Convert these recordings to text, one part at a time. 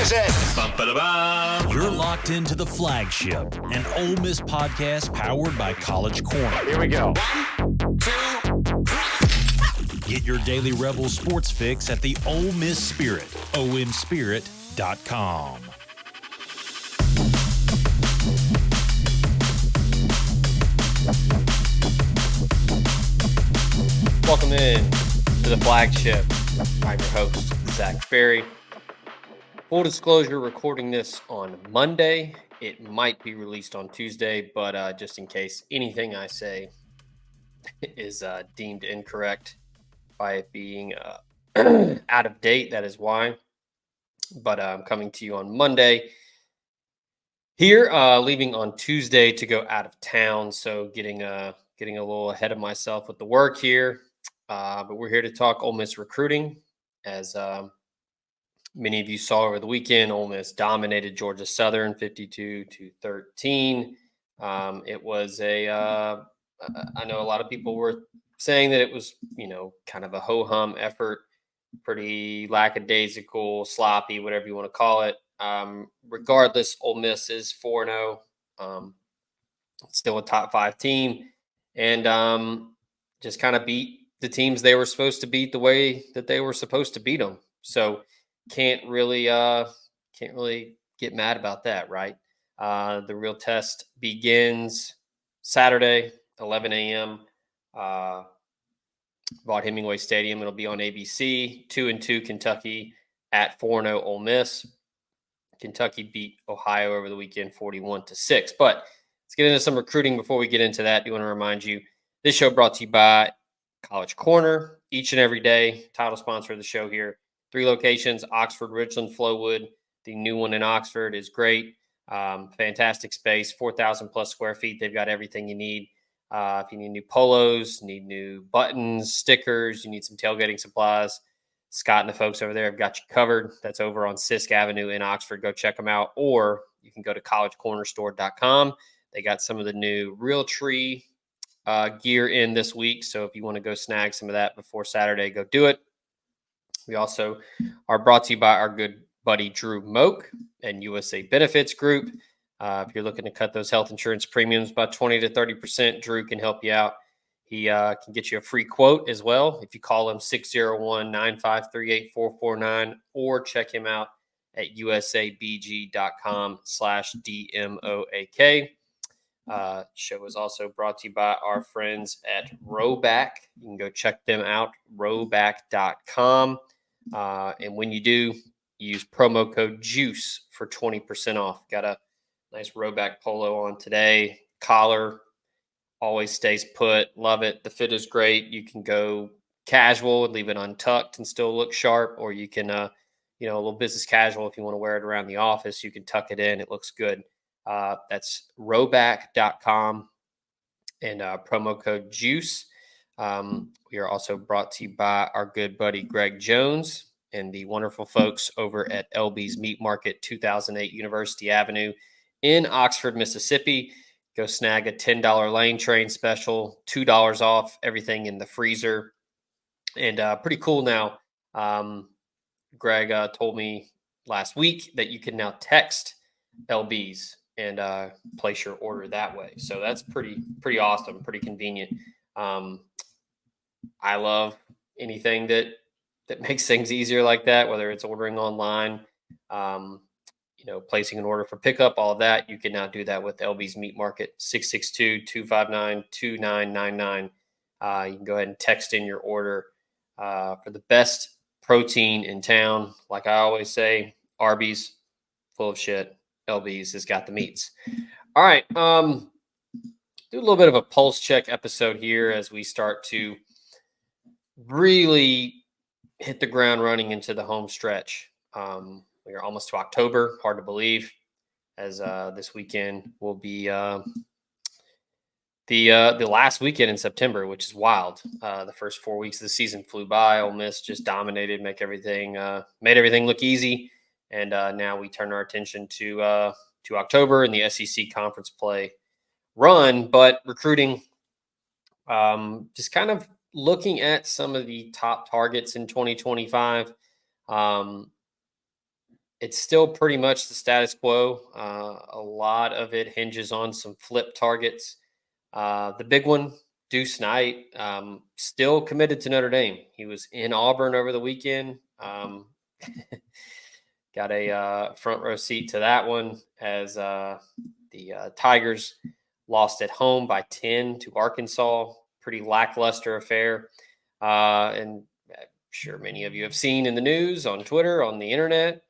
is it? You're locked into the Flagship, an Ole Miss podcast powered by College Corner. Here we go. 1, 2, 3. Get your daily Rebel sports fix at the Ole Miss Spirit, omspirit.com. Welcome in to the Flagship. I'm your host, Zach Berry. Full disclosure, recording this on Monday. It might be released on Tuesday, but just in case anything I say is deemed incorrect by it being out of date, that is why. But I'm coming to you on Monday here, leaving on Tuesday to go out of town. So getting a little ahead of myself with the work here. But we're here to talk Ole Miss recruiting. As many of you saw over the weekend, Ole Miss dominated Georgia Southern 52-13. It was I know a lot of people were saying that it was, kind of a ho-hum effort, pretty lackadaisical, sloppy, whatever you want to call it. Regardless, Ole Miss is 4-0, still a top 5 team, and just kind of beat the teams they were supposed to beat the way that they were supposed to beat them. So can't really get mad about that, right? The real test begins Saturday, 11 a.m. Vaught-Hemingway Stadium. It'll be on ABC. 2-2 Kentucky at 4-0 Ole Miss. Kentucky beat Ohio over the weekend 41-6. But let's get into some recruiting before we get into that. I do want to remind you, this show brought to you by College Corner, each and every day, title sponsor of the show here. 3 locations, Oxford, Richland, Flowood. The new one in Oxford is great. Fantastic space, 4,000 plus square feet. They've got everything you need. If you need new polos, need new buttons, stickers, you need some tailgating supplies, Scott and the folks over there have got you covered. That's over on Sisk Avenue in Oxford. Go check them out. Or you can go to collegecornerstore.com. They got some of the new Realtree gear in this week. So if you want to go snag some of that before Saturday, go do it. We also are brought to you by our good buddy Drew Moak and USA Benefits Group. If you're looking to cut those health insurance premiums by 20 to 30%, Drew can help you out. He can get you a free quote as well if you call him 601-953-8449 or check him out at usabg.com/DMOAK. Show is also brought to you by our friends at Rowback. You can go check them out, rowback.com. And when you do, use promo code JUICE for 20% off. Got a nice Rowback polo on today. Collar always stays put. Love it. The fit is great. You can go casual and leave it untucked and still look sharp, or you can, a little business casual if you want to wear it around the office. You can tuck it in. It looks good. That's rowback.com and promo code JUICE. We are also brought to you by our good buddy Greg Jones and the wonderful folks over at LB's Meat Market, 2008 University Avenue in Oxford, Mississippi. Go snag a $10 lane train special, $2 off everything in the freezer. And pretty cool now. Greg told me last week that you can now text LB's and place your order that way. So that's pretty awesome, pretty convenient. I love anything that makes things easier like that, whether it's ordering online, placing an order for pickup, all of that. You can now do that with LB's Meat Market, 662-259-2999. You can go ahead and text in your order for the best protein in town. Like I always say, Arby's, full of shit. LB's has got the meats. All right. Do a little bit of a pulse check episode here as we start to really hit the ground running into the home stretch. We are almost to October. Hard to believe, as this weekend will be the last weekend in September, which is wild. The first 4 weeks of the season flew by. Ole Miss just dominated, made everything look easy. And now we turn our attention to October and the SEC conference play run. But recruiting, just kind of looking at some of the top targets in 2025. it's still pretty much the status quo. A lot of it hinges on some flip targets. The big one, Deuce Knight, still committed to Notre Dame. He was in Auburn over the weekend. Got a front row seat to that one as the Tigers lost at home by 10 to Arkansas. Pretty lackluster affair. And I'm sure many of you have seen in the news, on Twitter, on the internet.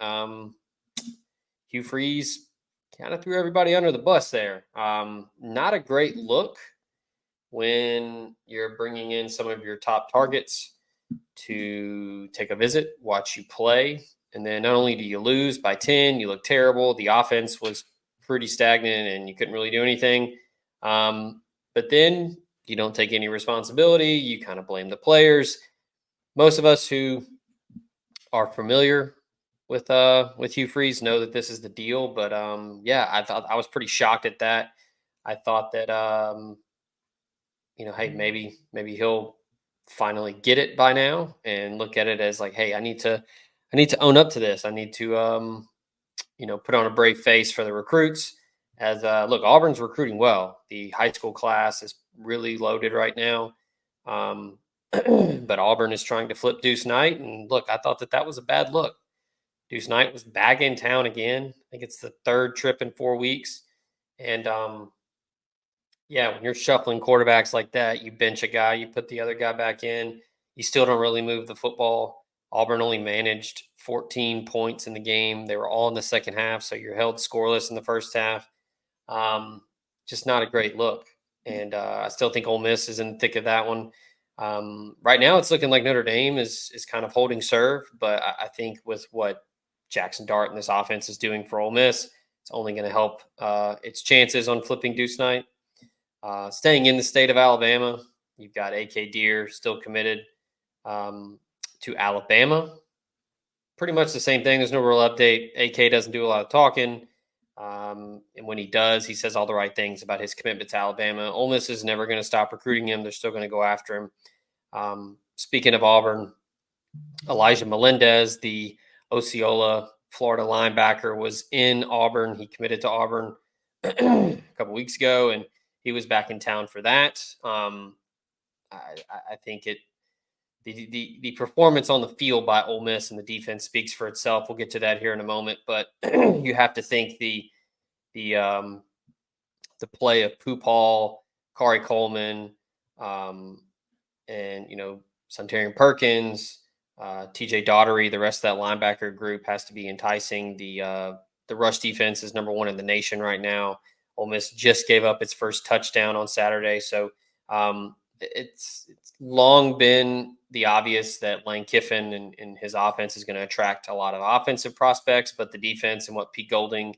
Hugh Freeze kind of threw everybody under the bus there. Not a great look when you're bringing in some of your top targets to take a visit, watch you play. And then not only do you lose by 10, you look terrible. The offense was pretty stagnant and you couldn't really do anything. But then you don't take any responsibility. You kind of blame the players. Most of us who are familiar with Hugh Freeze know that this is the deal. But yeah, I thought I was pretty shocked at that. I thought that hey, maybe he'll finally get it by now and look at it as like, hey, I need to own up to this. I need to put on a brave face for the recruits. As look, Auburn's recruiting well. The high school class is really loaded right now. But Auburn is trying to flip Deuce Knight. And look, I thought that was a bad look. Deuce Knight was back in town again. I think it's the third trip in 4 weeks. And yeah, when you're shuffling quarterbacks like that, you bench a guy, you put the other guy back in. You still don't really move the football. Auburn only managed 14 points in the game. They were all in the second half, so you're held scoreless in the first half. Just not a great look. And I still think Ole Miss is in the thick of that one. Right now, it's looking like Notre Dame is kind of holding serve, but I think with what Jackson Dart and this offense is doing for Ole Miss, it's only going to help its chances on flipping Deuce Knight. Staying in the state of Alabama, you've got A.K. Deere still committed to Alabama. Pretty much the same thing. There's no real update. A.K. doesn't do a lot of talking. And when he does, he says all the right things about his commitment to Alabama. Ole Miss is never going to stop recruiting him. They're still going to go after him. Speaking of Auburn, Elijah Melendez, the Osceola, Florida linebacker, was in Auburn. He committed to Auburn a couple weeks ago, and he was back in town for that. I think the performance on the field by Ole Miss and the defense speaks for itself. We'll get to that here in a moment, but you have to think the play of Pupal, Kari Coleman, and Sunterian Perkins, TJ Daughtery, the rest of that linebacker group has to be enticing. The rush defense is number one in the nation right now. Ole Miss just gave up its first touchdown on Saturday, so it's long been the obvious that Lane Kiffin and his offense is going to attract a lot of offensive prospects, but the defense and what Pete Golding,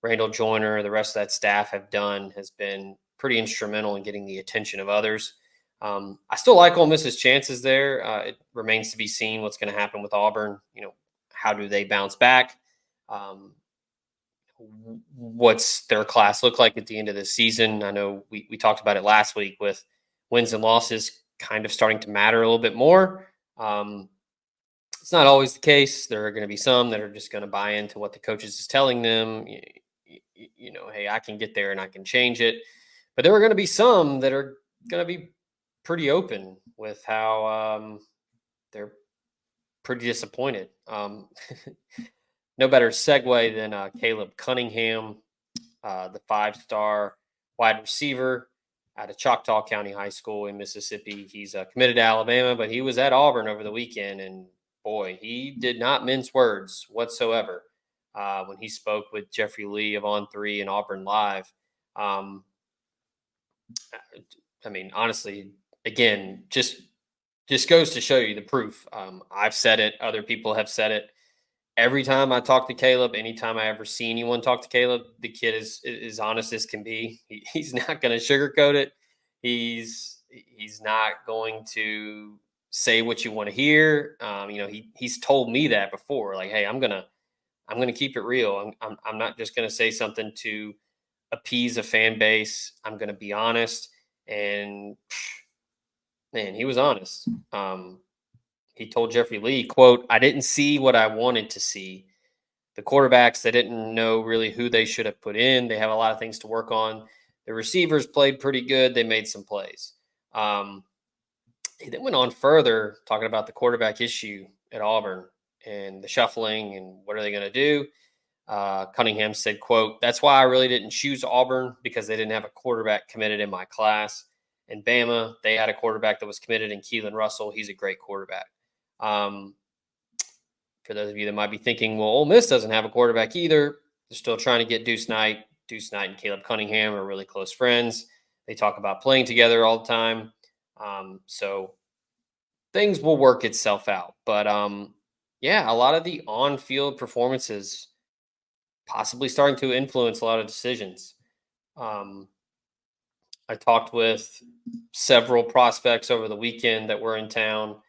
Randall Joyner, the rest of that staff have done has been pretty instrumental in getting the attention of others. I still like Ole Miss's chances there. It remains to be seen what's going to happen with Auburn. How do they bounce back? What's their class look like at the end of the season? I know we talked about it last week with wins and losses kind of starting to matter a little bit more. It's not always the case. There are going to be some that are just going to buy into what the coaches is telling them. Hey, I can get there and I can change it. But there are going to be some that are going to be pretty open with how they're pretty disappointed. No better segue than Caleb Cunningham, the 5-star wide receiver out of Choctaw County High School in Mississippi. He's committed to Alabama, but he was at Auburn over the weekend, and boy, he did not mince words whatsoever when he spoke with Jeffrey Lee of On3 and Auburn Live. I mean, honestly, again, just goes to show you the proof. I've said it. Other people have said it. Every time I talk to Caleb, anytime I ever see anyone talk to Caleb, the kid is honest as can be. He's not going to sugarcoat it. He's not going to say what you want to hear. He's told me that before. Like, hey, I'm gonna keep it real. I'm not just gonna say something to appease a fan base. I'm gonna be honest. And man, he was honest. He told Jeffrey Lee, quote, "I didn't see what I wanted to see, The quarterbacks, they didn't know really who they should have put in. They have a lot of things to work on. The receivers played pretty good. They made some plays. He then went on further talking about the quarterback issue at Auburn and the shuffling and what are they going to do. Cunningham said, quote, "That's why I really didn't choose Auburn, because they didn't have a quarterback committed in my class. In Bama, they had a quarterback that was committed in Keelan Russell. He's a great quarterback." For those of you that might be thinking, well, Ole Miss doesn't have a quarterback either. They're still trying to get Deuce Knight. Deuce Knight and Caleb Cunningham are really close friends. They talk about playing together all the time. So things will work itself out. But yeah, a lot of the on-field performances possibly starting to influence a lot of decisions. I talked with several prospects over the weekend that were in town.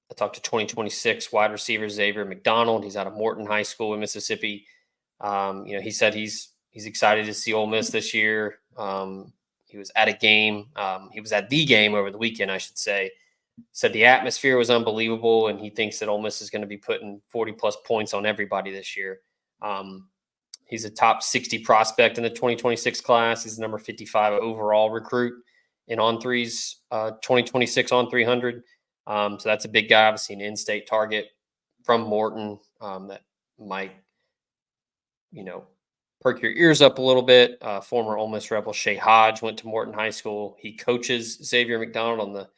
I talked to 2026 wide receiver Xavier McDonald. He's out of Morton High School in Mississippi. He said he's excited to see Ole Miss this year. He was at a game. He was at the game over the weekend, I should say. Said the atmosphere was unbelievable, and he thinks that Ole Miss is going to be putting 40-plus points on everybody this year. He's a top 60 prospect in the 2026 class. He's the number 55 overall recruit in On3's 2026 On 300. So that's a big guy, obviously an in-state target from Morton that might, perk your ears up a little bit. Former Ole Miss Rebel Shea Hodge went to Morton High School. He coaches Xavier McDonald on the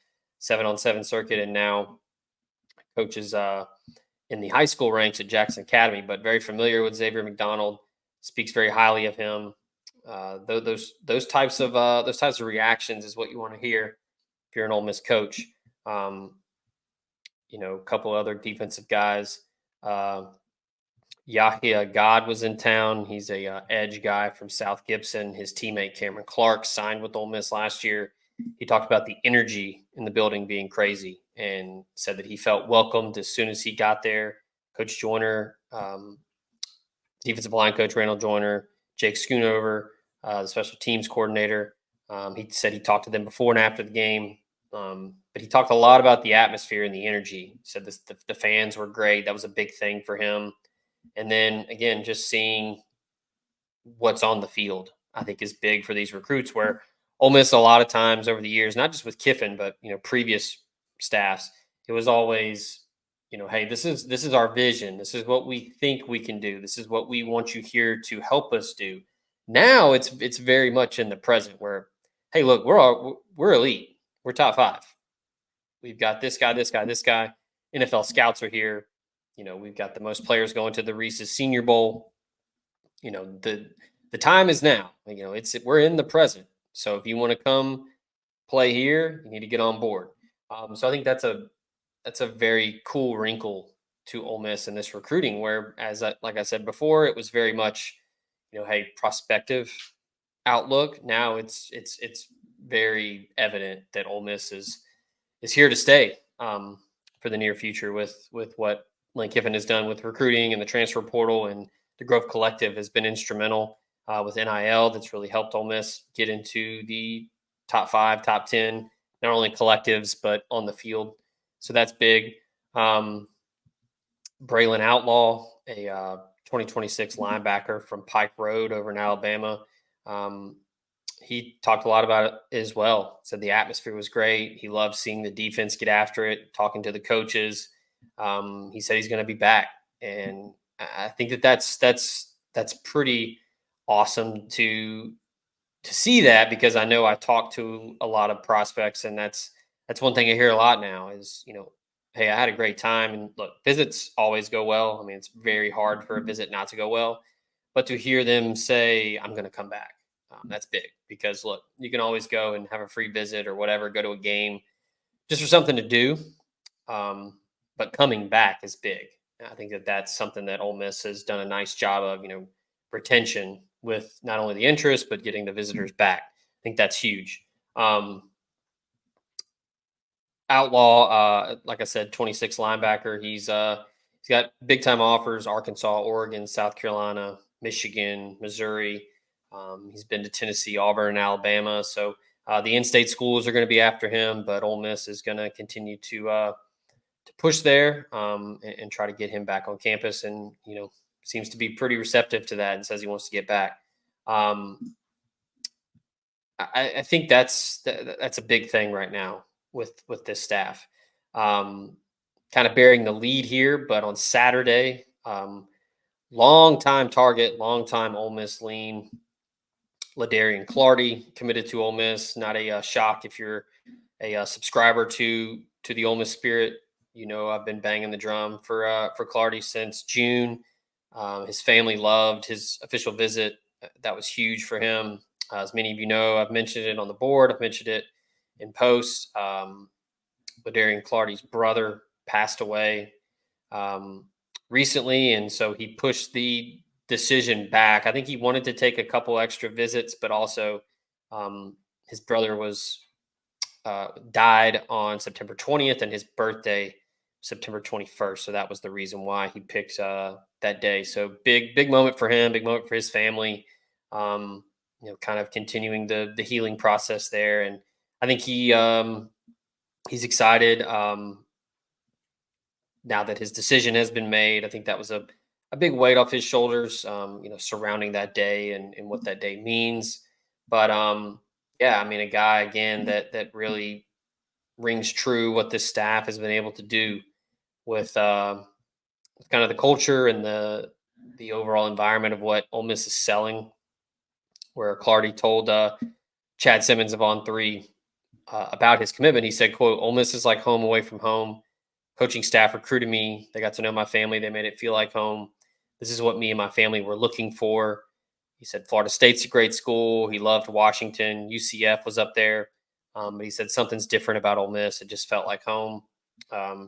7-on-7 circuit and now coaches in the high school ranks at Jackson Academy, but very familiar with Xavier McDonald, speaks very highly of him. Those types of reactions is what you want to hear if you're an Ole Miss coach. A couple other defensive guys. Yahya God was in town. He's a edge guy from South Gibson. His teammate Cameron Clark signed with Ole Miss last year. He talked about the energy in the building being crazy and said that he felt welcomed as soon as he got there. Coach Joyner, defensive line coach Randall Joyner, Jake Schoonover, the special teams coordinator. He said he talked to them before and after the game. But he talked a lot about the atmosphere and the energy. He said the fans were great. That was a big thing for him. And then, again, just seeing what's on the field, I think, is big for these recruits, where Ole Miss a lot of times over the years, not just with Kiffin, but, previous staffs, it was always, hey, this is our vision. This is what we think we can do. This is what we want you here to help us do. Now it's very much in the present where, hey, look, we're elite. We're top 5. We've got this guy, this guy, this guy. NFL scouts are here. We've got the most players going to the Reese's Senior Bowl. The time is now. We're in the present. So if you want to come play here, you need to get on board. So I think that's a very cool wrinkle to Ole Miss in this recruiting, where, like I said before, it was very much, hey, prospective outlook. Now it's very evident that Ole Miss is here to stay for the near future with what Lan Kein has done with recruiting and the transfer portal, and the Grove Collective has been instrumental with NIL. That's really helped Ole Miss get into the top 5, top 10, not only collectives, but on the field. So that's big. Braylon Outlaw, a 2026 linebacker from Pike Road over in Alabama. He talked a lot about it as well. Said the atmosphere was great. He loved seeing the defense get after it, talking to the coaches. He said he's going to be back. And I think that's pretty awesome to see that, because I know I've talked to a lot of prospects, and that's one thing I hear a lot now is, hey, I had a great time. And look, visits always go well. I mean, it's very hard for a visit not to go well, but to hear them say, I'm going to come back, that's big, because look, you can always go and have a free visit or whatever, go to a game just for something to do. But coming back is big. I think that's something that Ole Miss has done a nice job of, retention with not only the interest, but getting the visitors back. I think that's huge. Outlaw, like I said, 26 linebacker. He's got big time offers: Arkansas, Oregon, South Carolina, Michigan, Missouri. He's been to Tennessee, Auburn, and Alabama. So the in-state schools are going to be after him, but Ole Miss is going to continue to push there and try to get him back on campus. And, seems to be pretty receptive to that and says he wants to get back. I think that's a big thing right now with this staff. Kind of bearing the lead here, but on Saturday, long time target, long time Ole Miss lean, Laran Clardy committed to Ole Miss. Not a shock if you're a subscriber to the Ole Miss Spirit. I've been banging the drum for Clardy since June. His family loved his official visit. That was huge for him. As many of you know, I've mentioned it on the board. I've mentioned it in posts. Laran Clardy's brother passed away recently, and so he pushed the decision back. I think he wanted to take a couple extra visits, but also his brother was died on September 20th, and his birthday September 21st. So that was the reason why he picked that day. So big moment for him, big moment for his family. Kind of continuing the healing process there, and I think he's excited now that his decision has been made. I think that was a big weight off his shoulders, surrounding that day and what that day means. But a guy again that really rings true what this staff has been able to do with kind of the culture and the overall environment of what Ole Miss is selling. Where Clardy told Chad Simmons of On3 about his commitment, he said, quote, "Ole Miss is like home away from home. Coaching staff recruited me. They got to know my family. They made it feel like home. This is what me and my family were looking for." He said Florida State's a great school. He loved Washington. UCF was up there. But he said something's different about Ole Miss. It just felt like home.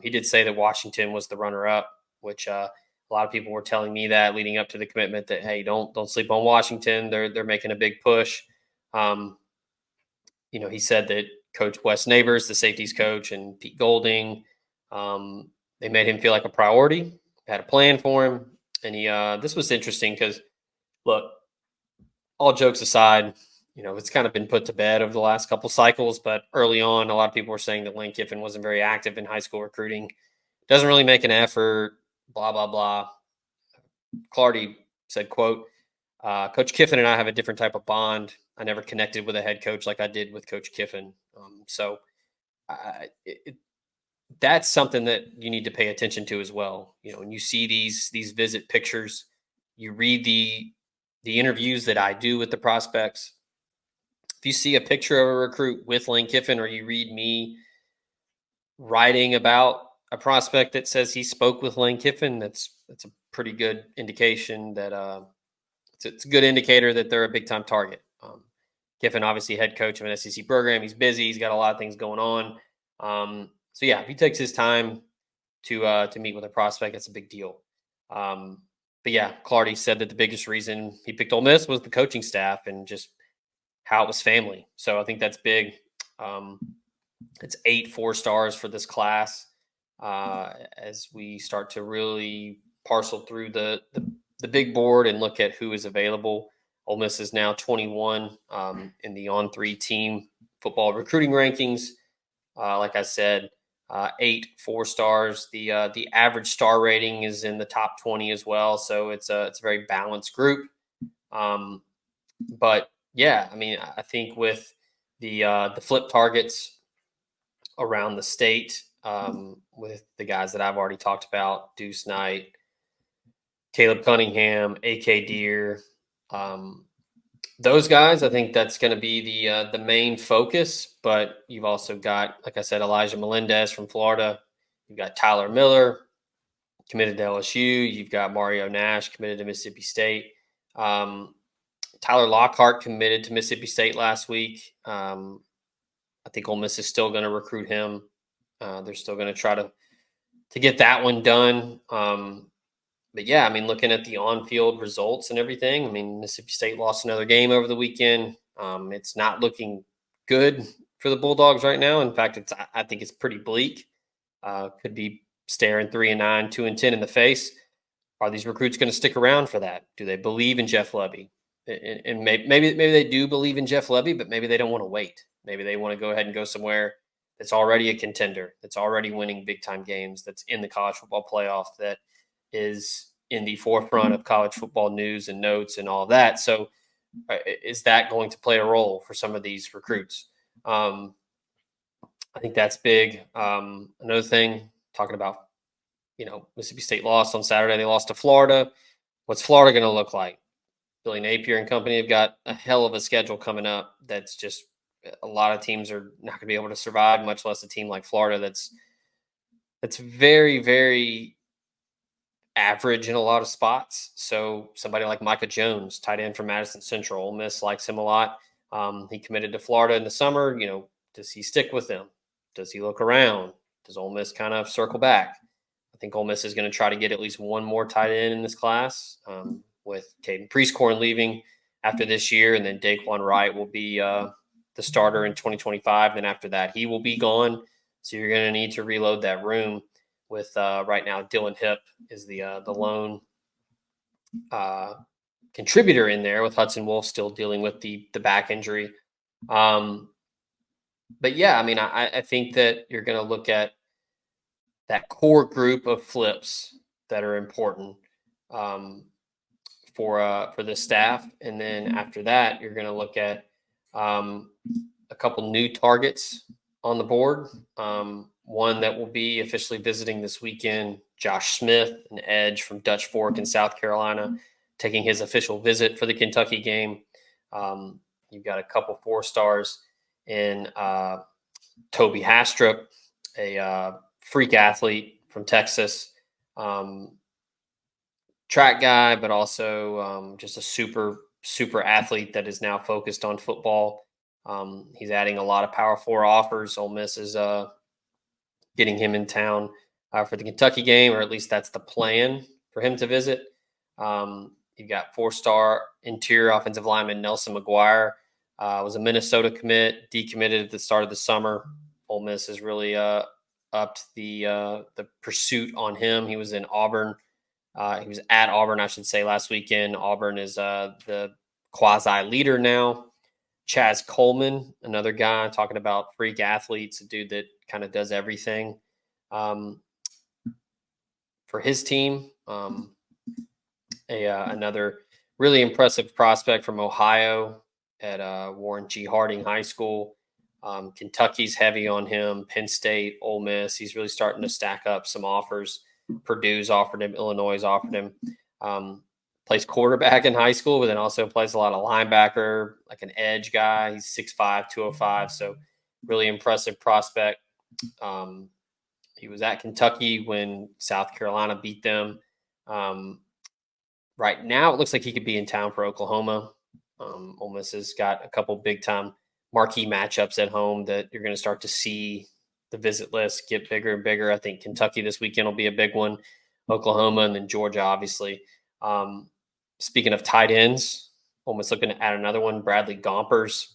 He did say that Washington was the runner-up, which a lot of people were telling me that leading up to the commitment that, hey, don't sleep on Washington. They're making a big push. He said that Coach Wes Neighbors, the safeties coach, and Pete Golding, they made him feel like a priority, had a plan for him. And this was interesting because, look, all jokes aside, it's kind of been put to bed over the last couple cycles. But early on, a lot of people were saying that Lan Kiffin wasn't very active in high school recruiting, doesn't really make an effort, blah, blah, blah. Clardy said, quote, "Coach Kiffin and I have a different type of bond. I never connected with a head coach like I did with Coach Kiffin." That's something that you need to pay attention to as well. When you see these visit pictures, you read the interviews that I do with the prospects. If you see a picture of a recruit with Lan Kiffin, or you read me writing about a prospect that says he spoke with Lan Kiffin, that's a pretty good indication that it's a good indicator that they're a big time target. Kiffin, obviously head coach of an SEC program. He's busy. He's got a lot of things going on. So yeah, if he takes his time to meet with a prospect, that's a big deal. But yeah, Clardy said that the biggest reason he picked Ole Miss was the coaching staff and just how it was family. So I think that's big. It's 8 4-stars for this class as we start to really parcel through the big board and look at who is available. Ole Miss is now 21 in the On3 team football recruiting rankings. Like I said, 8 4-stars. The average star rating is in the top 20 as well, so it's a very balanced group. But yeah, I think with the flip targets around the state, with the guys that I've already talked about, Deuce Knight, Caleb Cunningham, AK Deer, those guys, I think that's going to be the main focus. But you've also got, like I said, Elijah Melendez from Florida. You've got Tyler Miller committed to LSU. You've got Mario Nash committed to Mississippi State. Tyler Lockhart committed to Mississippi State last week. I think Ole Miss is still going to recruit him. They're still going to try to get that one done. But yeah, looking at the on-field results and everything, Mississippi State lost another game over the weekend. It's not looking good for the Bulldogs right now. In fact, I think it's pretty bleak. Could be staring 3-9, 2-10 in the face. Are these recruits going to stick around for that? Do they believe in Jeff Lebby? And maybe they do believe in Jeff Lebby, but maybe they don't want to wait. Maybe they want to go ahead and go somewhere that's already a contender, that's already winning big time games, that's in the college football playoff, that is in the forefront of college football news and notes and all of that. So is that going to play a role for some of these recruits? I think that's big. Another thing, talking about, Mississippi State lost on Saturday. They lost to Florida. What's Florida going to look like? Billy Napier and company have got a hell of a schedule coming up. That's just a lot of teams are not going to be able to survive, much less a team like Florida that's very, very average in a lot of spots. So somebody like Micah Jones, tight end from Madison Central, Ole Miss likes him a lot. He committed to Florida in the summer. Does he stick with them? Does he look around? Does Ole Miss kind of circle back? I think Ole Miss is going to try to get at least one more tight end in this class, with Caden Priestcorn leaving after this year, and then Daquan Wright will be the starter in 2025. Then after that, he will be gone. So you're going to need to reload that room with right now Dylan Hip is the lone contributor in there, with Hudson Wolf still dealing with the back injury. But yeah, I mean, I think that you're going to look at that core group of flips that are important for the staff, and then after that, you're going to look at a couple new targets on the board. One that will be officially visiting this weekend, Josh Smith, an edge from Dutch Fork in South Carolina, taking his official visit for the Kentucky game. You've got a couple 4-stars in Toby Hastrup, a freak athlete from Texas, track guy, but also just a super athlete that is now focused on football. He's adding a lot of Power 4 offers. Ole Miss is getting him in town for the Kentucky game, or at least that's the plan for him to visit. You've got 4-star interior offensive lineman Nelson McGuire. Was a Minnesota commit, decommitted at the start of the summer. Ole Miss has really upped the pursuit on him. He was in Auburn. He was at Auburn, I should say, last weekend. Auburn is the quasi leader now. Chaz Coleman, another guy, talking about freak athletes, a dude that kind of does everything for his team. Another really impressive prospect from Ohio at Warren G. Harding High School. Kentucky's heavy on him. Penn State, Ole Miss. He's really starting to stack up some offers. Purdue's offered him. Illinois offered him. Plays quarterback in high school, but then also plays a lot of linebacker, like an edge guy. He's 6'5", 205, so really impressive prospect. He was at Kentucky when South Carolina beat them. Right now, it looks like he could be in town for Oklahoma. Ole Miss has got a couple big-time marquee matchups at home that you're going to start to see the visit list get bigger and bigger. I think Kentucky this weekend will be a big one, Oklahoma, and then Georgia, obviously. Speaking of tight ends, Ole Miss looking to add another one, Bradley Gompers.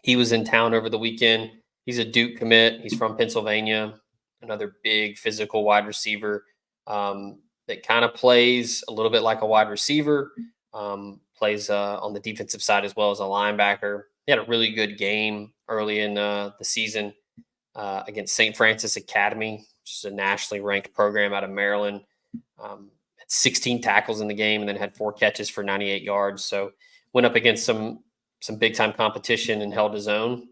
He was in town over the weekend. He's a Duke commit. He's from Pennsylvania, another big physical wide receiver that kind of plays a little bit like a wide receiver, plays on the defensive side as well as a linebacker. He had a really good game early in the season against St. Francis Academy, which is a nationally ranked program out of Maryland. Had 16 tackles in the game and then had 4 catches for 98 yards. So went up against some big time competition and held his own.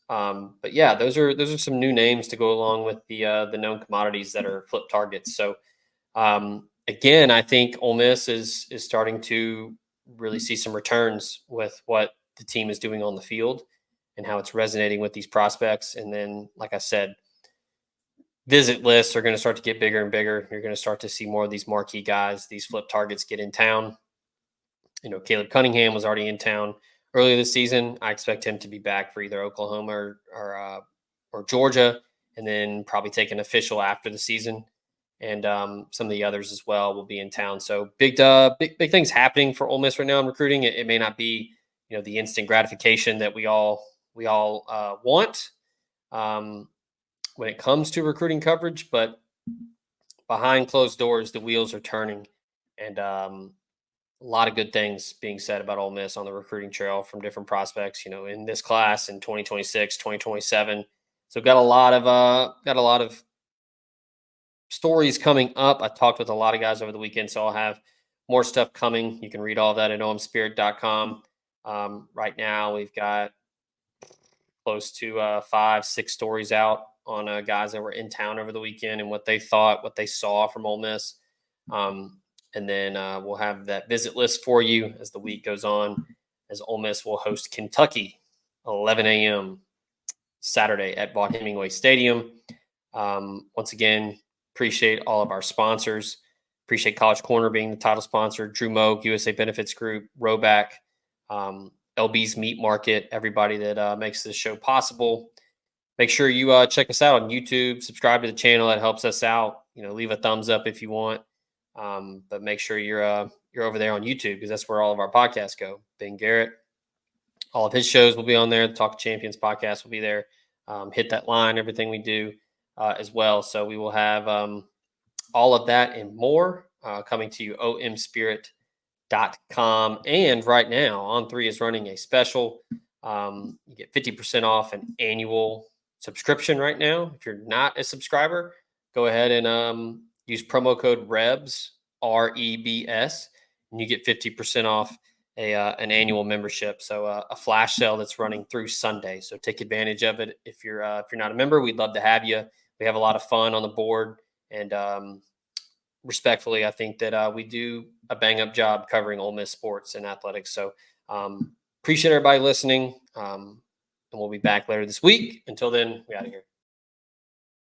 But yeah, those are some new names to go along with the known commodities that are flip targets. So again, I think Ole Miss is starting to really see some returns with what the team is doing on the field and how it's resonating with these prospects. And then, like I said, visit lists are going to start to get bigger and bigger. You're going to start to see more of these marquee guys, these flip targets get in town. Caleb Cunningham was already in town earlier this season. I expect him to be back for either Oklahoma or Georgia, and then probably take an official after the season. And some of the others as well will be in town. So big things happening for Ole Miss right now in recruiting. It may not be, the instant gratification that we all want when it comes to recruiting coverage, but behind closed doors, the wheels are turning, and a lot of good things being said about Ole Miss on the recruiting trail from different prospects, in this class in 2026, 2027. So got a lot of stories coming up. I talked with a lot of guys over the weekend, so I'll have more stuff coming. You can read all of that at omspirit.com. Right now, we've got close to 5-6 stories out on guys that were in town over the weekend and what they thought, what they saw from Ole Miss. And then we'll have that visit list for you as the week goes on, as Ole Miss will host Kentucky, 11 a.m. Saturday at Vaught Hemingway Stadium. Once again, appreciate all of our sponsors. Appreciate College Corner being the title sponsor, Drew Moak, USA Benefits Group, Roback, LB's Meat Market, everybody that makes this show possible. Make sure you check us out on YouTube, subscribe to the channel. That helps us out. Leave a thumbs up if you want. But make sure you're over there on YouTube, because that's where all of our podcasts go. Ben Garrett, all of his shows will be on there. The Talk of Champions podcast will be there. Hit that line, everything we do as well. So we will have all of that and more coming to you, omspirit.com. And right now, On3 is running a special. You get 50% off an annual subscription right now. If you're not a subscriber, go ahead and use promo code REBS, REBS, and you get 50% off an annual membership. So a flash sale that's running through Sunday. So take advantage of it. If you're not a member, we'd love to have you. We have a lot of fun on the board, and respectfully, I think that we do a bang up job covering Ole Miss sports and athletics. So appreciate everybody listening. And we'll be back later this week. Until then, we out of here.